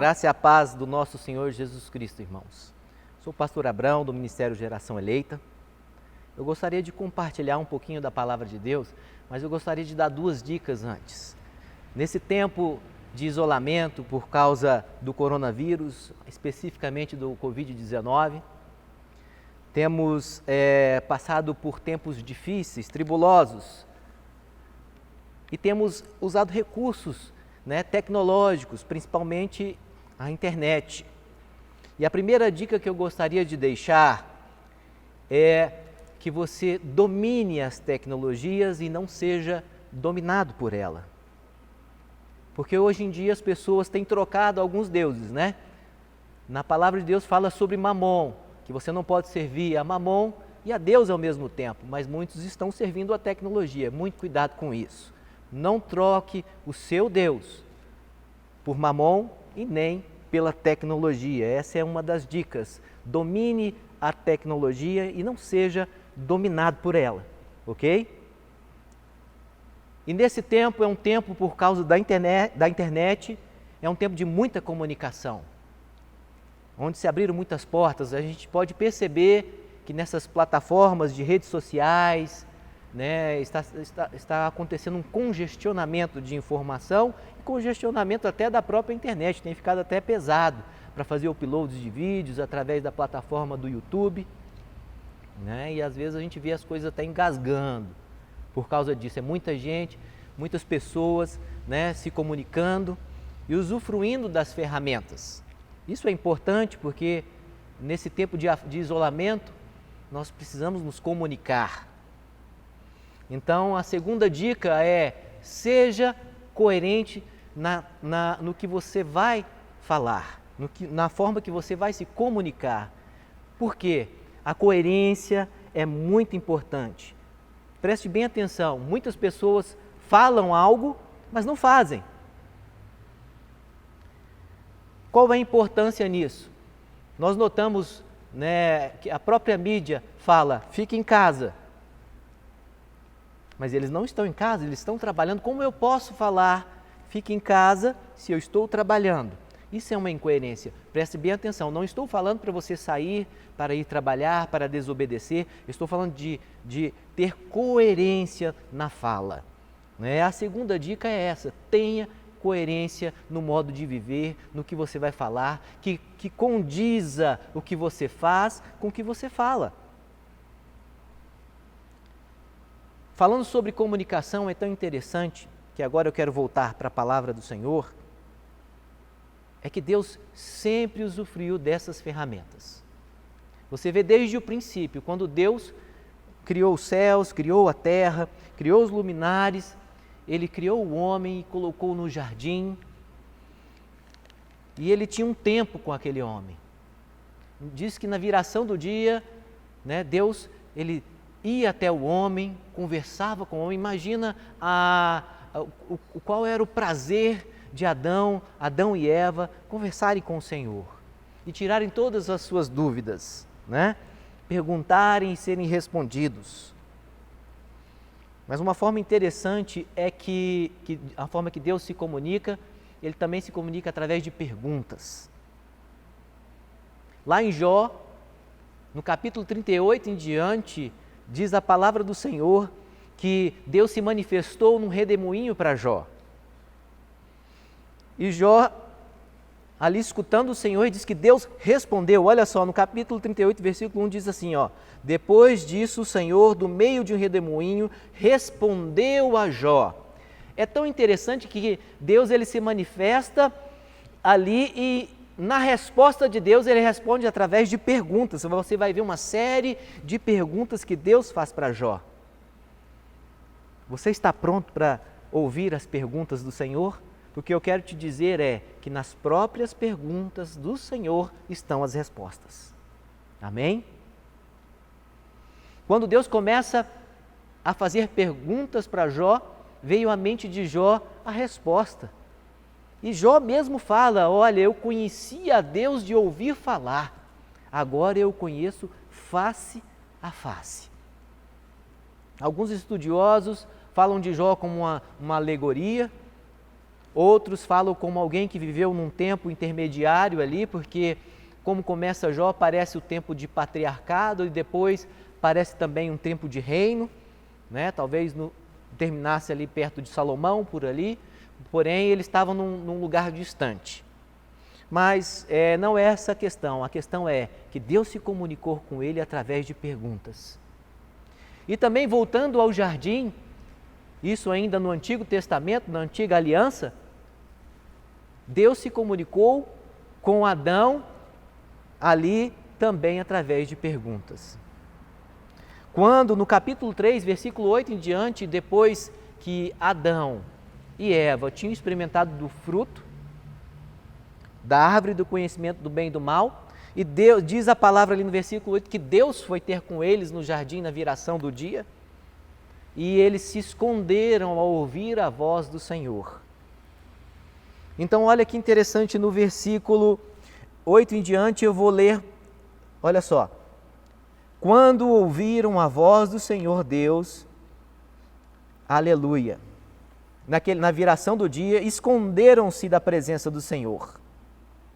graça e a paz do nosso Senhor Jesus Cristo, irmãos. Sou o pastor Abrão, do Ministério Geração Eleita. Eu gostaria de compartilhar um pouquinho da palavra de Deus, mas eu gostaria de dar duas dicas antes. Nesse tempo de isolamento por causa do coronavírus, especificamente do Covid-19, temos passado por tempos difíceis, tribulosos, e temos usado recursos tecnológicos, principalmente a internet. E a primeira dica que eu gostaria de deixar é que você domine as tecnologias e não seja dominado por ela. Porque hoje em dia as pessoas têm trocado alguns deuses, né? Na palavra de Deus fala sobre Mamon, que você não pode servir a Mamon e a Deus ao mesmo tempo, mas muitos estão servindo a tecnologia. Muito cuidado com isso. Não troque o seu Deus por Mamon e nem pela tecnologia. Essa é uma das dicas. Domine a tecnologia e não seja dominado por ela, ok? E nesse tempo, é um tempo por causa da internet, é um tempo de muita comunicação, onde se abriram muitas portas. A gente pode perceber que nessas plataformas de redes sociais, está acontecendo um congestionamento de informação e congestionamento até da própria internet. Tem ficado até pesado para fazer uploads de vídeos através da plataforma do YouTube, e às vezes a gente vê as coisas até engasgando por causa disso. É muita gente, muitas pessoas se comunicando e usufruindo das ferramentas. Isso é importante porque nesse tempo de isolamento nós precisamos nos comunicar. Então, a segunda dica é: seja coerente no que você vai falar, na forma que você vai se comunicar. Por quê? A coerência é muito importante. Preste bem atenção, muitas pessoas falam algo, mas não fazem. Qual é a importância nisso? Nós notamos que a própria mídia fala: fique em casa. Mas eles não estão em casa, eles estão trabalhando. Como eu posso falar, fique em casa, se eu estou trabalhando? Isso é uma incoerência. Preste bem atenção, não estou falando para você sair, para ir trabalhar, para desobedecer. Eu estou falando de ter coerência na fala. A segunda dica é essa: tenha coerência no modo de viver, no que você vai falar, que condiza o que você faz com o que você fala. Falando sobre comunicação, é tão interessante que agora eu quero voltar para a palavra do Senhor, é que Deus sempre usufruiu dessas ferramentas. Você vê desde o princípio, quando Deus criou os céus, criou a terra, criou os luminares, Ele criou o homem e colocou no jardim, e Ele tinha um tempo com aquele homem. Diz que na viração do dia, Deus, Ele ia até o homem, conversava com o homem. Imagina qual era o prazer de Adão e Eva conversarem com o Senhor e tirarem todas as suas dúvidas, perguntarem e serem respondidos. Mas uma forma interessante é que a forma que Deus se comunica, Ele também se comunica através de perguntas. Lá em Jó, no capítulo 38 em diante, diz a palavra do Senhor que Deus se manifestou num redemoinho para Jó. E Jó, ali escutando o Senhor, diz que Deus respondeu. Olha só, no capítulo 38, versículo 1 diz assim: depois disso o Senhor, do meio de um redemoinho, respondeu a Jó. É tão interessante que Deus, Ele se manifesta ali e na resposta de Deus, Ele responde através de perguntas. Você vai ver uma série de perguntas que Deus faz para Jó. Você está pronto para ouvir as perguntas do Senhor? Porque eu quero te dizer que nas próprias perguntas do Senhor estão as respostas. Amém? Quando Deus começa a fazer perguntas para Jó, veio à mente de Jó a resposta. E Jó mesmo fala: olha, eu conhecia a Deus de ouvir falar, agora eu o conheço face a face. Alguns estudiosos falam de Jó como uma alegoria, outros falam como alguém que viveu num tempo intermediário ali, porque como começa Jó, parece o tempo de patriarcado e depois parece também um tempo de reino, né? Talvez terminasse ali perto de Salomão, por ali, porém eles estavam num lugar distante. Mas não é essa a questão é que Deus se comunicou com ele através de perguntas. E também voltando ao jardim, isso ainda no Antigo Testamento, na Antiga Aliança, Deus se comunicou com Adão ali também através de perguntas. Quando no capítulo 3, versículo 8 em diante, depois que Adão e Eva tinham experimentado do fruto da árvore do conhecimento do bem e do mal, e Deus, diz a palavra ali no versículo 8, que Deus foi ter com eles no jardim na viração do dia, e eles se esconderam ao ouvir a voz do Senhor. Então olha que interessante, no versículo 8 em diante eu vou ler, olha só. Quando ouviram a voz do Senhor Deus, aleluia, na viração do dia, esconderam-se da presença do Senhor.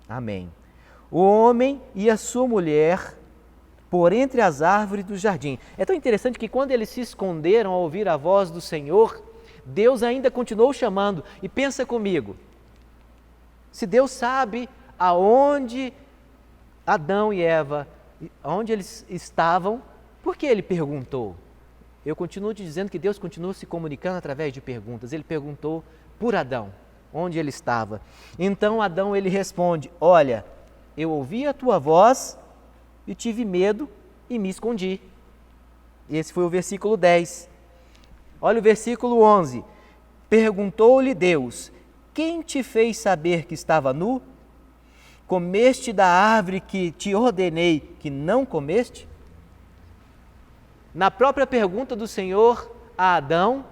Amém. O homem e a sua mulher por entre as árvores do jardim. É tão interessante que quando eles se esconderam ao ouvir a voz do Senhor, Deus ainda continuou chamando. E pensa comigo, se Deus sabe aonde Adão e Eva, onde eles estavam, por que ele perguntou? Eu continuo te dizendo que Deus continua se comunicando através de perguntas. Ele perguntou por Adão, onde ele estava. Então Adão ele responde: olha, eu ouvi a tua voz e tive medo e me escondi. Esse foi o versículo 10. Olha o versículo 11. Perguntou-lhe Deus: quem te fez saber que estava nu? Comeste da árvore que te ordenei que não comeste? Na própria pergunta do Senhor a Adão,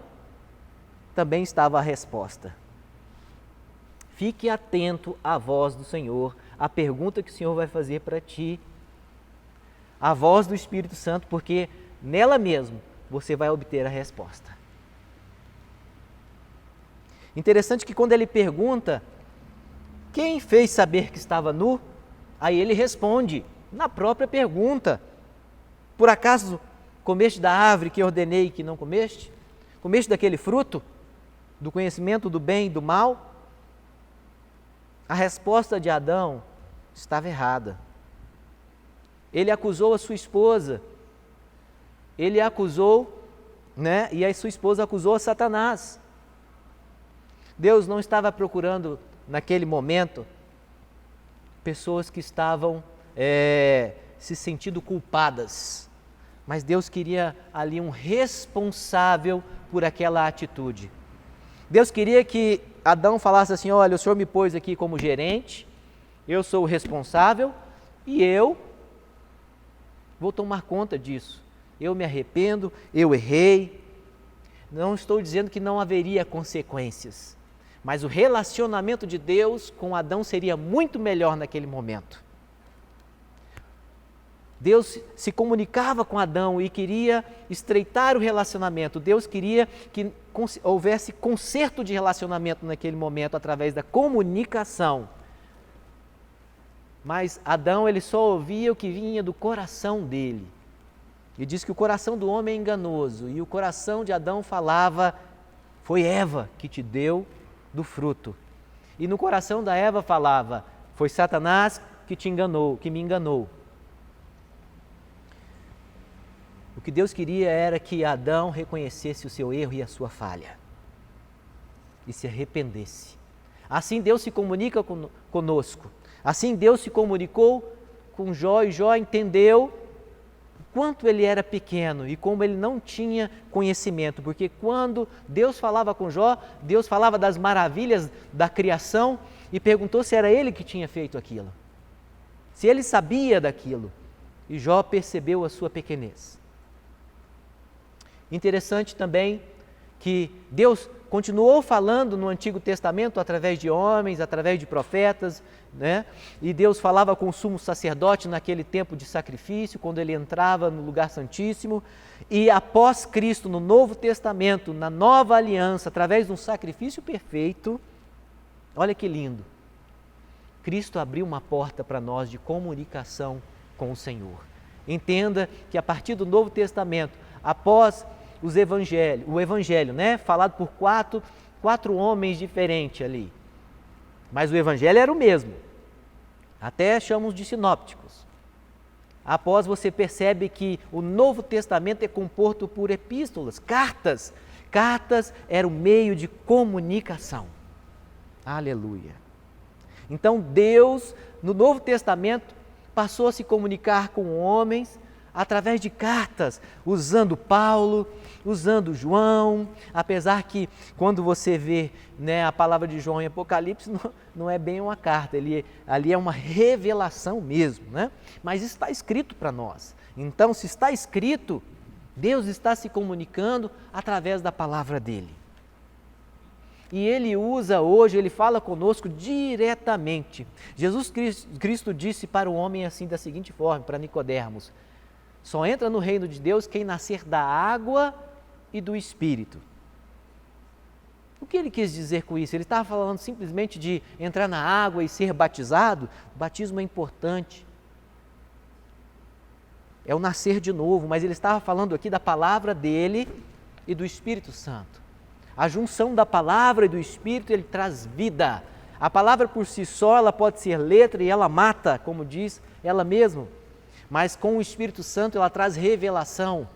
também estava a resposta. Fique atento à voz do Senhor, à pergunta que o Senhor vai fazer para ti, a voz do Espírito Santo, porque nela mesmo você vai obter a resposta. Interessante que quando ele pergunta, quem fez saber que estava nu? Aí ele responde, na própria pergunta, por acaso comeste da árvore que ordenei que não comeste? Comeste daquele fruto, do conhecimento do bem e do mal? A resposta de Adão estava errada. Ele acusou a sua esposa, ele acusou, né? E a sua esposa acusou a Satanás. Deus não estava procurando, naquele momento, pessoas que estavam se sentindo culpadas, mas Deus queria ali um responsável por aquela atitude. Deus queria que Adão falasse assim: olha, o Senhor me pôs aqui como gerente, eu sou o responsável e eu vou tomar conta disso. Eu me arrependo, eu errei. Não estou dizendo que não haveria consequências, mas o relacionamento de Deus com Adão seria muito melhor naquele momento. Deus se comunicava com Adão e queria estreitar o relacionamento. Deus queria que houvesse conserto de relacionamento naquele momento através da comunicação. Mas Adão ele só ouvia o que vinha do coração dele. E diz que o coração do homem é enganoso e o coração de Adão falava: foi Eva que te deu do fruto. E no coração da Eva falava: foi Satanás que te enganou, que me enganou. O que Deus queria era que Adão reconhecesse o seu erro e a sua falha e se arrependesse. Assim Deus se comunica conosco. Assim Deus se comunicou com Jó e Jó entendeu o quanto ele era pequeno e como ele não tinha conhecimento. Porque quando Deus falava com Jó, Deus falava das maravilhas da criação e perguntou se era ele que tinha feito aquilo. Se ele sabia daquilo. E Jó percebeu a sua pequenez. Interessante também que Deus continuou falando no Antigo Testamento através de homens, através de profetas, né? E Deus falava com o sumo sacerdote naquele tempo de sacrifício, quando ele entrava no lugar santíssimo. E após Cristo, no Novo Testamento, na nova aliança, através de um sacrifício perfeito, Olha que lindo. Cristo abriu uma porta para nós de comunicação com o Senhor. Entenda que a partir do Novo Testamento, após o Evangelho, né, falado por quatro homens diferentes ali, mas o Evangelho era o mesmo, até chamamos de sinópticos. Após você percebe que o Novo Testamento é composto por epístolas, cartas. Cartas era o meio de comunicação. Aleluia. Então Deus, no Novo Testamento, passou a se comunicar com homens através de cartas, usando Paulo, usando João, apesar que quando você vê, né, a palavra de João em Apocalipse, não é bem uma carta, ali é uma revelação mesmo, né? Mas está escrito para nós. Então, se está escrito, Deus está se comunicando através da palavra dele. E Ele usa hoje, Ele fala conosco diretamente. Jesus Cristo disse para o homem assim da seguinte forma, para Nicodemos: só entra no reino de Deus quem nascer da água e do Espírito. O que Ele quis dizer com isso? Ele estava falando simplesmente de entrar na água e ser batizado? O batismo é importante. É o nascer de novo, mas Ele estava falando aqui da palavra dele e do Espírito Santo. A junção da palavra e do Espírito, ele traz vida. A palavra por si só, ela pode ser letra e ela mata, como diz ela mesma. Mas com o Espírito Santo, ela traz revelação.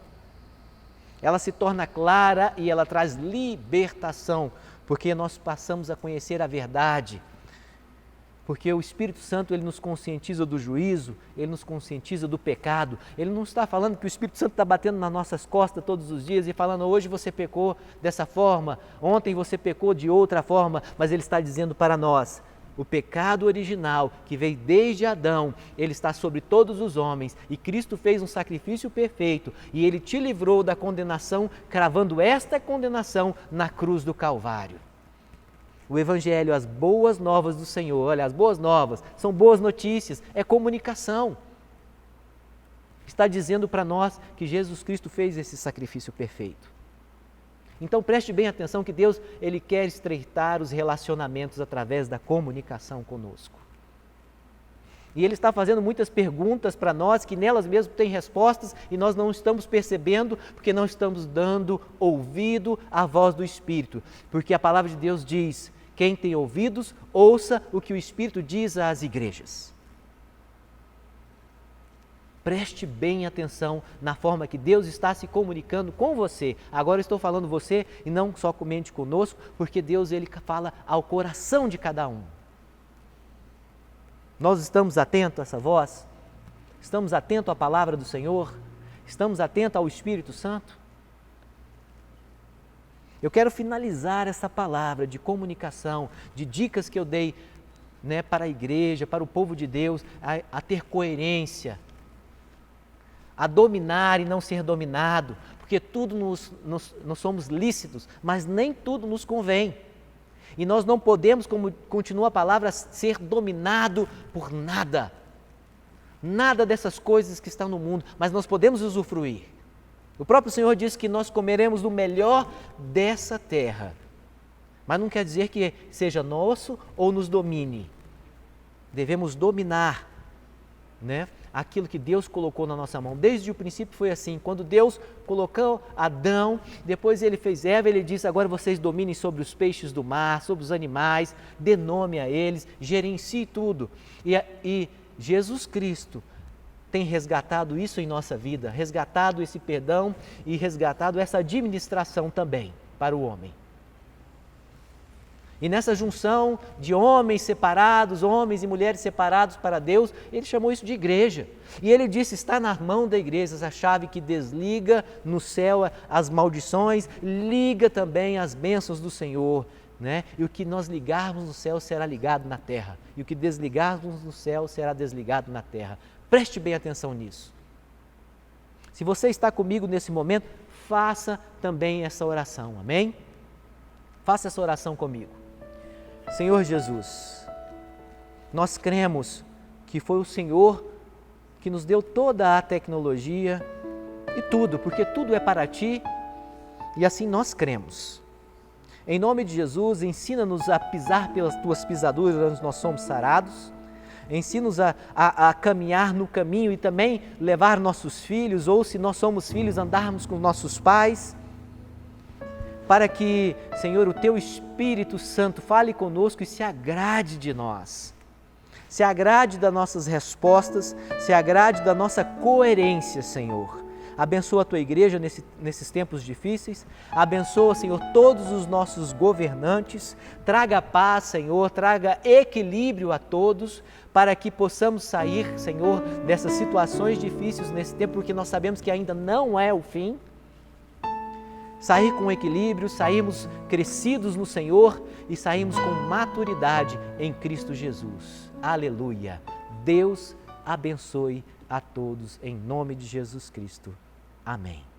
Ela se torna clara e ela traz libertação, porque nós passamos a conhecer a verdade. Porque o Espírito Santo, ele nos conscientiza do juízo, ele nos conscientiza do pecado. Ele não está falando que o Espírito Santo está batendo nas nossas costas todos os dias e falando: hoje você pecou dessa forma, ontem você pecou de outra forma, mas ele está dizendo para nós: o pecado original que veio desde Adão, ele está sobre todos os homens, e Cristo fez um sacrifício perfeito e ele te livrou da condenação, cravando esta condenação na cruz do Calvário. O Evangelho, as boas novas do Senhor, olha, as boas novas são boas notícias, é comunicação. Está dizendo para nós que Jesus Cristo fez esse sacrifício perfeito. Então preste bem atenção que Deus, Ele quer estreitar os relacionamentos através da comunicação conosco. E Ele está fazendo muitas perguntas para nós que nelas mesmo tem respostas e nós não estamos percebendo porque não estamos dando ouvido à voz do Espírito. Porque a palavra de Deus diz: quem tem ouvidos, ouça o que o Espírito diz às igrejas. Preste bem atenção na forma que Deus está se comunicando com você. Agora eu estou falando você e não só comente conosco, porque Deus, Ele fala ao coração de cada um. Nós estamos atentos a essa voz? Estamos atentos à palavra do Senhor? Estamos atentos ao Espírito Santo? Eu quero finalizar essa palavra de comunicação, de dicas que eu dei, né, para a igreja, para o povo de Deus, a ter coerência, a dominar e não ser dominado, porque tudo nós somos lícitos, mas nem tudo nos convém. E nós não podemos, como continua a palavra, ser dominado por nada. Nada dessas coisas que estão no mundo, mas nós podemos usufruir. O próprio Senhor disse que nós comeremos do melhor dessa terra. Mas não quer dizer que seja nosso ou nos domine. Devemos dominar, né, aquilo que Deus colocou na nossa mão. Desde o princípio foi assim. Quando Deus colocou Adão, depois Ele fez Eva, Ele disse: agora vocês dominem sobre os peixes do mar, sobre os animais, dê nome a eles, gerencie tudo. E Jesus Cristo tem resgatado isso em nossa vida, resgatado esse perdão e resgatado essa administração também para o homem. E nessa junção de homens separados, homens e mulheres separados para Deus, Ele chamou isso de igreja. E Ele disse: está na mão da igreja essa chave que desliga no céu as maldições, liga também as bênçãos do Senhor, né? E o que nós ligarmos no céu será ligado na terra, e o que desligarmos no céu será desligado na terra. Preste bem atenção nisso. Se você está comigo nesse momento, faça também essa oração, amém? Faça essa oração comigo. Senhor Jesus, nós cremos que foi o Senhor que nos deu toda a tecnologia e tudo, porque tudo é para Ti, e assim nós cremos. Em nome de Jesus, ensina-nos a pisar pelas tuas pisaduras onde nós somos sarados. Ensina-nos a caminhar no caminho e também levar nossos filhos, ou se nós somos filhos, andarmos com nossos pais, para que, Senhor, o Teu Espírito Santo fale conosco e se agrade de nós, se agrade das nossas respostas, se agrade da nossa coerência, Senhor. Abençoa a Tua igreja nesses tempos difíceis, abençoa, Senhor, todos os nossos governantes, traga paz, Senhor, traga equilíbrio a todos, para que possamos sair, Senhor, dessas situações difíceis nesse tempo, porque nós sabemos que ainda não é o fim. Sair com equilíbrio, sairmos crescidos no Senhor e sairmos com maturidade em Cristo Jesus. Aleluia! Deus abençoe a todos em nome de Jesus Cristo. Amém.